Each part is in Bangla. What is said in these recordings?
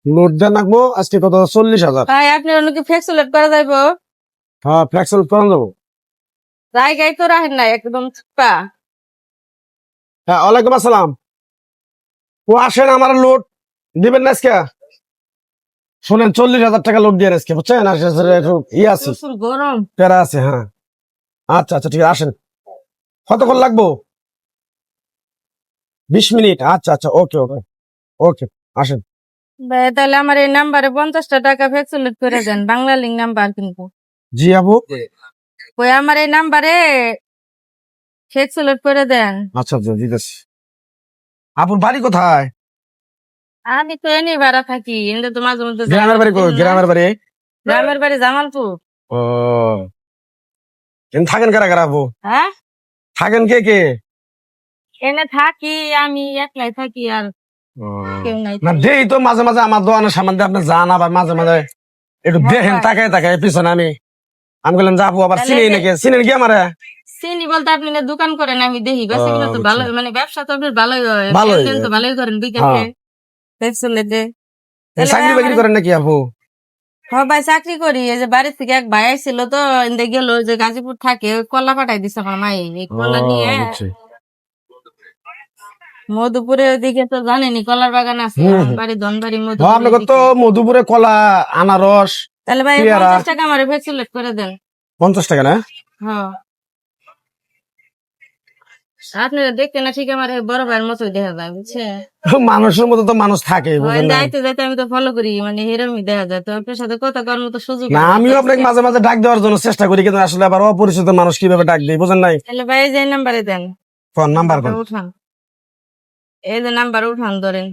লোড দেন রাখবো আজকে কত 40,000। ভাই আপনি অনেকে ফ্লেক্সুলেট করা যাইবো? হ্যাঁ ফ্লেক্সিবল করান যাবো। জায়গায় তো রাখেন না একদম চিপা। হ্যাঁ ওয়ালাইকুম আসসালাম। ও আসেন আমার লোড দিবেন না আজকে? শোনেন 40,000 টাকা লোড দিয়ে আজকে বুঝছেন, আর একটু ইয়ে আছে, প্রচুর গরম। প্যারা আছে। হ্যাঁ আচ্ছা আচ্ছা ঠিক আছে আসেন। কতক্ষণ লাগবো? 20 মিনিট। আচ্ছা আচ্ছা ওকে ওকে ওকে আসেন। ভাই তাহলে আমার এই নাম্বারে 50টা টাকা ফ্লেক্সুলেট করে দেন, বাংলা লিঙ্ক নাম্বার কিন্তু। জি আপু। ওই আমার এই নাম্বারে ফ্লেক্সুলেট করে দেন। আচ্ছা আচ্ছা দিতেছি। আপুর বাড়ি কোথায়? আমি তো এনে ভাড়া থাকি, এনে তো মাঝে মধ্যে গ্রামের বাড়ি কোথায়? গ্রামের বাড়ি? গ্রামের বাড়ি জামালপুর। ও এখানে থাকেন কারা কারা আপু? হ্যাঁ থাকেন কে কে? এনে থাকি আমি একলাই থাকি, আর ও, কেউ নাই। না দেই তো মাঝে মাঝে আমার দোকানের সামনে দিয়ে আপনি যান, আবার মাঝে মাঝে একটু হ্যাঁ দেখেন ভাই। তাকায় তাকায় পিছনে। আমি বললাম যে আপু আবার তাহলে চিনি নাকি, চিনেন কি আমারে? চিনি বলতে আপনি না দোকান করেন, আমি দেখি ও, বেশি তো ভালো, বুঝছি। মানে ব্যবসা তো আপনার ভালোই হয়, ভালোই। লেনদেন তো ভালোই করেন বিকাশে হ্যাঁ ফ্লেক্সুলেটে। এই তাহলে ভাই চাকরি বাকরি আমার, করেন নাকি আপু? হ্যাঁ ভাই চাকরি করি। এই যে বাড়ি থেকে এক ভাই আইছিল তো, এনদে গেল যে গাজীপুর থাকে, ওই কলা পাঠাই দিছে আমার মাই। এই ও কলা নিয়ে বুঝছি। মধুপুরের দিকে তো জানেনি কলার বাগান আছে, হুম আমার হুম। বাড়ি ধনবাড়ি হ্যাঁ মধুপুরের আপনাকে তো দিকে। মধুপুরে কলা, আনারস, তাহলে ভাই পেয়ারা। 50 টাকা আমার ফ্লেক্সুলেট করে দেন। 50 টাকা না? হ্যাঁ আপনারা দেখতে না ঠিক আমার বড় ভাইয়ের মতোই দেখা যায়, বুঝছে? মানুষের মতো তো মানুষ থাকে বুঝেন না। যাইতে যাইতে আমি তো ফলো করি, মানে এরমই দেখা যায়। তো আপনার সাথে কথা করার মতো সুযোগ না হয় না। আমিও আপনাকে মাঝে মাঝে ডাক দেওয়ার জন্য চেষ্টা করি, কিন্তু আসলে আবার অপরিচিত মানুষ কিভাবে ডাক দিই বুঝেন নাই। তাহলে ভাই যে নাম্বারে দেন, ফোন নাম্বার কোন? উঠান, এই যে নাম্বার উঠান ধরেন।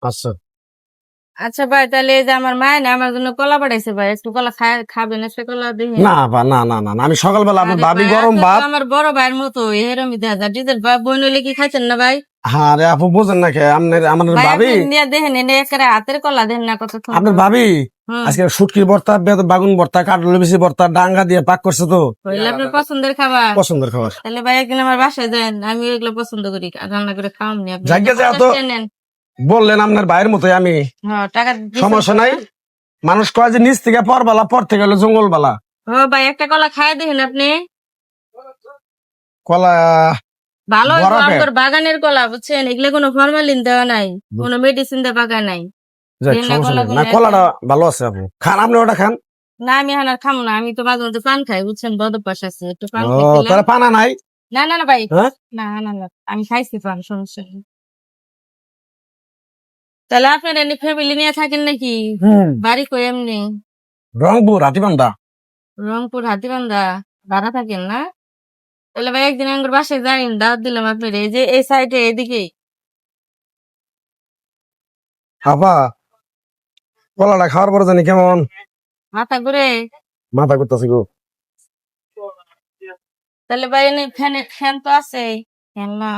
আচ্ছা আচ্ছা ভাই, তাহলে এই যে আমার মায় না আমার জন্য কলা পাঠাইছে, ভাই একটু কলা খাবেন? একটা কলা দেখেন। না বা না না না না, আমি সকালবেলা আপনার আরে ভাবি ভাই গরম আপনি তো ভাত। আমার বড় ভাইয়ের মতো, এরমই দেখা যায়। ডিজেল ভাই বই নইলে কি খাইছেন না ভাই? হ্যাঁ রে আপু বুঝেন না কে আপনার আমাদের ভাই আপনি ভাবি। নিয়ে দেখেন, এনে একেবারে হাতের কলা দেখেন না কত আপনার সুন্দর। ভাবি হুম, আজকে শুটকির ভর্তা, বাগুন ভর্তা, কাটল বেশি ভর্তা ডাঙ্গা দিয়ে পাক করছে তো। হইলে আপনার পছন্দের খাবার। পছন্দের খাবার। তাহলে ভাই একদিন আমার বাসায় যান, আমি এগুলো পছন্দ করি, রান্না করে খাওয়ামনি। আপনি জায়গা যে এত 50 টাকা নেন। বললেন আপনার ভাইয়ের মতোই আমি। হ্যাঁ টাকা দিছেন সমস্যা তো নাই। না? মানুষ কয় যে নিচ থেকে পরবালা, পর থেকে হলো জঙ্গল বালা। ও ভাই একটা কলা খাই দেখেন আপনি, কলা ভালো হইবো। বড় পেট। আমার বাগানের কলা, বুঝছেন? এগুলো কোনো ফরমালিন দেওয়া নাই, কোনো মেডিসিন দেওয়া বাগান নাই। যাক দেখেন না সমস্যা কলা নেই, গুলো না কলাটা ভালো আছে আপু, খান আপনি ওটা খান। না আমি হানার খামো না, আমি তো মাঝে মধ্যে পান খাই, বুঝছেন? বদ অভ্যাস আছে, একটু পান ও খাইছিলাম। তাহলে পানা নাই? না না না ভাই, হ্যাঁ না না না, আমি খাইছি পান, সমস্যা নেই। তাহলে আপনার এমনি ফ্যামিলি নিয়ে থাকেন নাকি? হুম। বাড়ি কই এমনি? রংপুর হাতিবান্ধা। রংপুর হাতিবান্ধা। ভাড়া থাকেন না? তাহলে ভাই একদিন আমার বাসায় যাইন, দাওয়াত দিলাম আপনার, এই যে এই সাইডে এদিকে। আপা কলাটা খাওয়ার পরে জানি কেমন মাথা ঘুরে? মাথা করতেছে গো। তাহলে ভাই এনে ফ্যান তো আছে, ফ্যান না,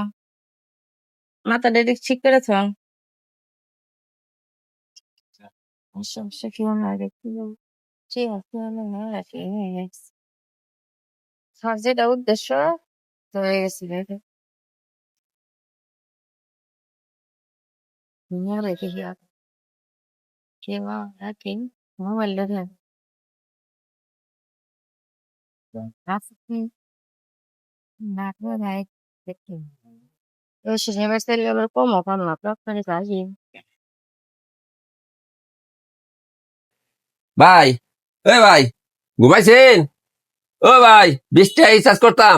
মাথাটা এদিক ঠিক করেছ? সমস্যা কি না দেখি, ঠিক আছে না রাখি। স্যার যেটা উদ্দেশ্য তো হয়ে গেছে, দেখে রেখে কি রাখি মোবাইল দেখে না দেখি। ওই সিনেমার সেলে আবার কমও পাম না, আপনার কাজে। ভাই, এ ভাই, ঘুমাইছেন? ও ভাই, 20 টাকা রিচার্জ করতাম।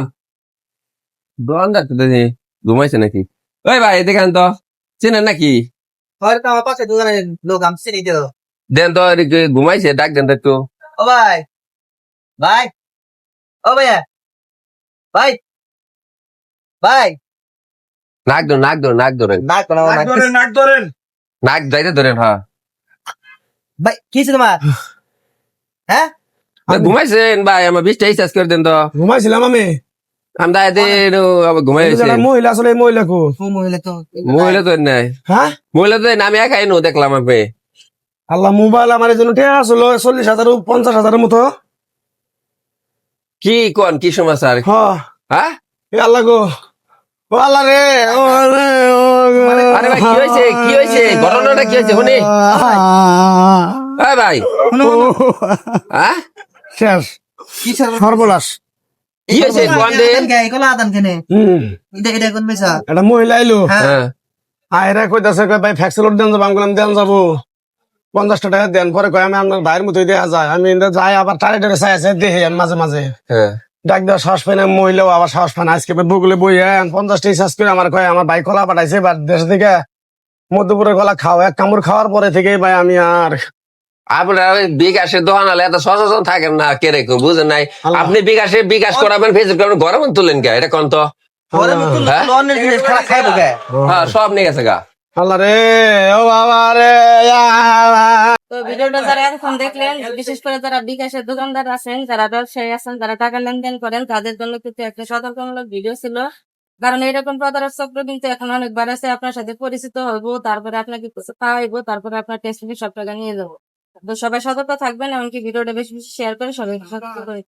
দোকান যাচ্ছে দেখি, ঘুমাইছে নাকি? ওই ভাই, দেখেন তো, চেনেন নাকি? হয়তো আমার পাশে দোকানের লোক আমি চিনি তো। দেন তো, এদিকে ঘুমাইছে, ডাক দেন তো একটু। ও ভাই, ভাই, ও ভাইয়া, ভাই, ভাই, নাক ধরেন, নাক ধরেন, নাক ধরেন। নাক কোনো নাক নাক ধরেন নাক ধরেন। নাক যাইতে ধরেন, হ্যাঁ। ভাই কি হইছে তোমার? হ্যাঁ ভাই, ঘুমাইছেন ভাই, আমার 20 টাকা রিচার্জ করে দেন তো। ঘুমাইছিলাম আমি। আমি দায় দেন, আবার কিন্তু ঘুমাইছে। যারা মহিলা আসলে এই মহিলা কো। ও মহিলা তো মহিলা তো নাই, হ্যাঁ মহিলা তো নাই, আমি একাই নো দেখলাম আপনি। আল্লাহ মোবাইল আমার এই জন্য ঠিক আসলো 40,000 50,000 মতো। কি কোন কি সমাচার হ্যাঁ এ আল্লাহ গো ও আল্লাহ রে ও রে ও আরে ভাই কি হয়েছে কি হয়েছে ঘটনাটা কি হয়েছে শুনি এই ভাই হ্যাঁ শেষ কিসের সর্বনাশ কি হয়েছে কোন দিন এগুলো আদান কেনে হুম এটা কোন পয়সা এটা মহিলা আইলো হ্যাঁ হ্যাঁ আয়রা কইতাছে কয় ভাই ফ্যাক্সিলোড দেন যাবো আমি বললাম দেন যাবো 50 টাকা দেন পরে কয় আমি আপনার ভাইয়ের মতোই দেয়া যায় আমি এনে যাই আবার টারে টারে চাই আছে দেখি আমি মাঝে মাঝে হ্যাঁ ডাক দেওয়া সাহস পাই না মহিলাও আবার সাহস পায় না আজকে বগুলে বই 50 টাকা চার্জ করে আমার কয় আমার ভাই কলা পাঠাইছে এবার দেশ থেকে মধ্যপুরে কলা খাও এক কামড় খাওয়ার পরে থেকে ভাই আমি আর আপনার ওই বিকাশের দোকান হলে এত সচেতন থাকেন না কে রেখো বুঝেন নাই আল্লাহ। আপনি বিকাশ করাবেন ফেসবুক করবেন ঘরে মন তুলেন কে এটা কোন তো ঘরে মতো হ্যাঁ? অন্যের জিনিস খেলা খাইবো গে হ্যাঁ সব নিয়ে গেছে গা আল্লাহ রে ও বাবা রে তো ভিডিওটা যারা এখন দেখলেন, বিশেষ করে যারা বিকাশের দোকানদার আছেন, যারা ব্যবসায়ী আছেন, যারা টাকা লেনদেন করেন, তাদের জন্য কিন্তু একটা সতর্কমূলক ভিডিও ছিল। কারণ এরকম প্রতারক চক্র কিন্তু এখন অনেক বাড়াচ্ছে। আপনার সাথে পরিচিত হইবো, তারপরে আপনাকে কিছু খাওয়াইবো, তারপরে আপনার টেস্ট সব টাকা নিয়ে যাবো। তো সবাই সতর্ক থাকবেন, এমনকি ভিডিওটা বেশি বেশি শেয়ার করে সবাইকে সতর্ক করে